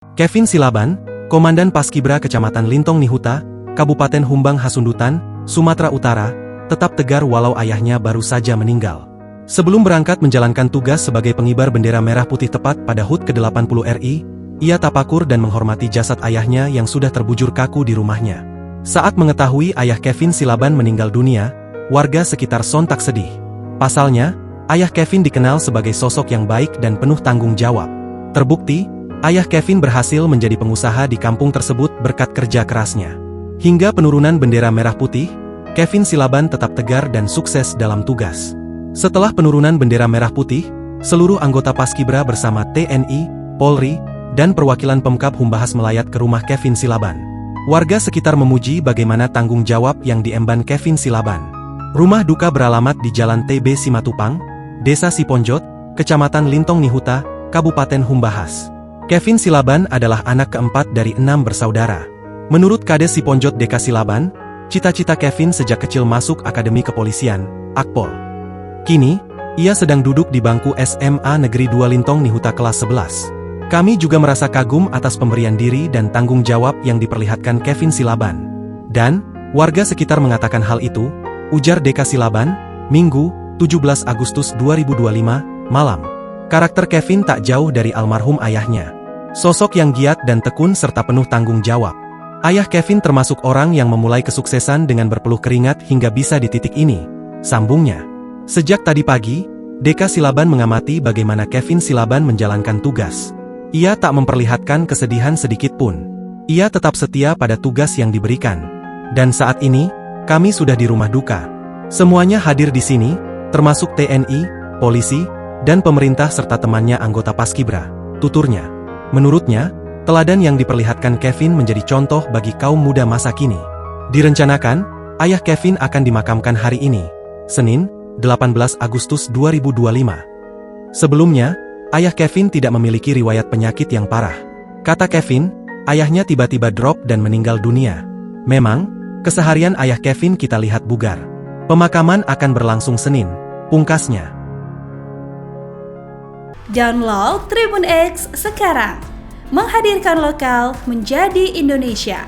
Kevin Silaban, Komandan Paskibra Kecamatan Lintong Nihuta, Kabupaten Humbang Hasundutan, Sumatera Utara, tetap tegar walau ayahnya baru saja meninggal. Sebelum berangkat menjalankan tugas sebagai pengibar bendera merah putih tepat pada HUT ke-80 RI, ia tapakur dan menghormati jasad ayahnya yang sudah terbujur kaku di rumahnya. Saat mengetahui ayah Kevin Silaban meninggal dunia, warga sekitar sontak sedih. Pasalnya, ayah Kevin dikenal sebagai sosok yang baik dan penuh tanggung jawab. Terbukti, ayah Kevin berhasil menjadi pengusaha di kampung tersebut berkat kerja kerasnya. Hingga penurunan bendera merah putih, Kevin Silaban tetap tegar dan sukses dalam tugas. Setelah penurunan bendera merah putih, seluruh anggota Paskibra bersama TNI, Polri, dan perwakilan Pemkab Humbahas melayat ke rumah Kevin Silaban. Warga sekitar memuji bagaimana tanggung jawab yang diemban Kevin Silaban. Rumah duka beralamat di Jalan TB Simatupang, Desa Siponjot, Kecamatan Lintong Nihuta, Kabupaten Humbahas. Kevin Silaban adalah anak keempat dari 6 bersaudara. Menurut Kades Siponjot Deka Silaban, cita-cita Kevin sejak kecil masuk Akademi Kepolisian, Akpol. Kini, ia sedang duduk di bangku SMA Negeri 2 Lintong Nihuta kelas 11. Kami juga merasa kagum atas pemberian diri dan tanggung jawab yang diperlihatkan Kevin Silaban. Dan, warga sekitar mengatakan hal itu, ujar Deka Silaban, Minggu, 17 Agustus 2025, malam. Karakter Kevin tak jauh dari almarhum ayahnya. Sosok yang giat dan tekun serta penuh tanggung jawab. Ayah Kevin termasuk orang yang memulai kesuksesan dengan berpeluh keringat hingga bisa di titik ini, sambungnya. Sejak tadi pagi, Deka Silaban mengamati bagaimana Kevin Silaban menjalankan tugas. Ia tak memperlihatkan kesedihan sedikit pun. Ia tetap setia pada tugas yang diberikan. Dan saat ini, kami sudah di rumah duka. Semuanya hadir di sini, termasuk TNI, polisi, dan pemerintah serta temannya anggota Paskibra, tuturnya. Menurutnya, teladan yang diperlihatkan Kevin menjadi contoh bagi kaum muda masa kini. Direncanakan, ayah Kevin akan dimakamkan hari ini, Senin, 18 Agustus 2025. Sebelumnya, ayah Kevin tidak memiliki riwayat penyakit yang parah. Kata Kevin, ayahnya tiba-tiba drop dan meninggal dunia. Memang, keseharian ayah Kevin kita lihat bugar. Pemakaman akan berlangsung Senin, pungkasnya. Download Tribun X sekarang, menghadirkan lokal menjadi Indonesia.